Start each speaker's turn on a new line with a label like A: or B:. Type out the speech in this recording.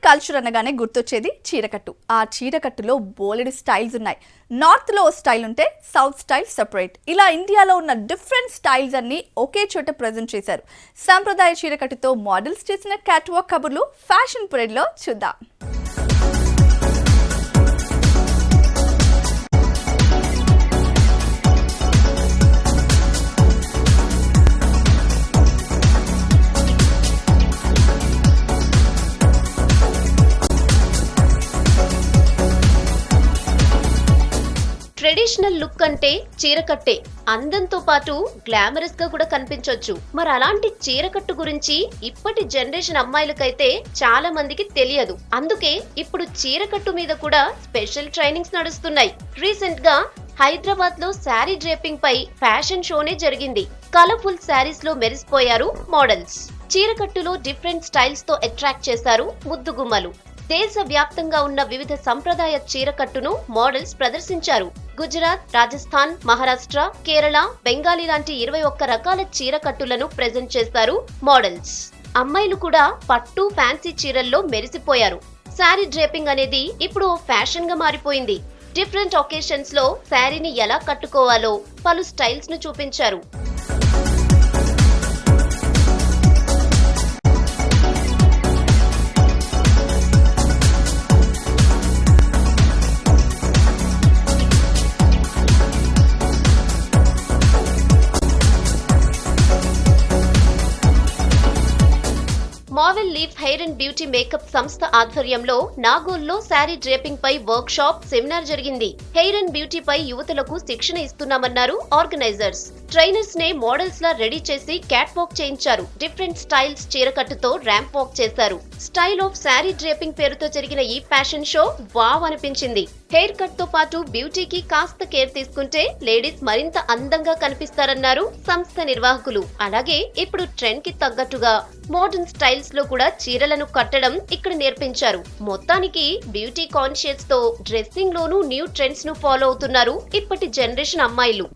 A: Culture అనగానే గుర్తొచ్చేది చీరకట్టు. ఆ చీరకట్టులో బోలెడు స్టైల్స్ ఉన్నాయి. నార్త్ లో స్టైల్ ఉంటే సౌత్ స్టైల్ సెపరేట్. ఇలా ఇండియాలో ఉన్న డిఫరెంట్ స్టైల్స్ అన్ని ఒకే చోట ప్రెజెంట్ చేశారు. సంప్రదాయ చీరకట్టుతో మోడల్స్ చేసిన క్యాట్ వాక్ కబుర్లు ఫ్యాషన్ పరేడ్ లో చూద్దాం.
B: ట్రెడిషనల్ లుక్ అంటే చీరకట్టే అందంతో పాటు గ్లామరస్ గా కూడా కనిపించొచ్చు. మరి అలాంటి చీరకట్టు గురించి ఇప్పటి జనరేషన్ అమ్మాయిలకైతే చాలా మందికి తెలియదు. అందుకే ఇప్పుడు చీరకట్టు మీద కూడా స్పెషల్ ట్రైనింగ్స్ నడుస్తున్నాయి. రీసెంట్ గా హైదరాబాద్ లో శారీ డ్రేపింగ్ పై ఫ్యాషన్ షోనే జరిగింది. కలర్ఫుల్ శారీస్ లో మెరిసిపోయారు మోడల్స్. చీరకట్టులో డిఫరెంట్ స్టైల్స్ తో అట్రాక్ట్ చేశారు ముద్దుగుమ్మలు. దేశ వ్యాప్తంగా ఉన్న వివిధ సంప్రదాయ చీరకట్టును మోడల్స్ ప్రదర్శించారు. గుజరాత్, రాజస్థాన్, మహారాష్ట్ర, కేరళ, బెంగాలీ లాంటి 21 రకాల చీరకట్టులను ప్రెజెంట్ చేశారు మోడల్స్. అమ్మాయిలు కూడా పట్టు ఫ్యాన్సీ చీరల్లో మెరిసిపోయారు. శారీ డ్రేపింగ్ అనేది ఇప్పుడు ఫ్యాషన్ గా మారిపోయింది. డిఫరెంట్ ఒకేషన్స్ లో శారీని ఎలా కట్టుకోవాలో పలు స్టైల్స్ ను చూపించారు. Marvel leaf hair and beauty makeup సంస్థ ఆధ్వర్యంలో నాగోల్లో శారీ డ్రేపింగ్ పై వర్క్ షాప్, సెమినార్ జరిగింది. హెయిర్ అండ్ బ్యూటీ పై యువతులకు శిక్షణ ఇస్తున్నామన్నారు ఆర్గనైజర్స్. ట్రైనర్స్ నే మోడల్స్ లా రెడీ చేసి క్యాట్ వాక్ చేయించారు. డిఫరెంట్ స్టైల్స్ చీరకట్టుతో ర్యాంప్ వాక్ చేశారు. స్టైల్ ఆఫ్ శారీ డ్రేపింగ్ పేరుతో జరిగిన ఈ ఫ్యాషన్ షో వావ్ అనిపించింది. హెయిర్ కట్ తో పాటు బ్యూటీకి కాస్త కేర్ తీసుకుంటే లేడీస్ మరింత అందంగా కనిపిస్తారన్నారు సంస్థ నిర్వాహకులు. అలాగే ఇప్పుడు ట్రెండ్ కి తగ్గట్టుగా మోడర్న్ స్టైల్స్ లో కూడా చీరలను కట్టడం ఇక్కడ నేర్పించారు. మొత్తానికి బ్యూటీ కాన్షియస్ తో డ్రెస్సింగ్ లోనూ న్యూ ట్రెండ్స్ ను ఫాలో అవుతున్నారు ఇప్పటి జనరేషన్ అమ్మాయిలు.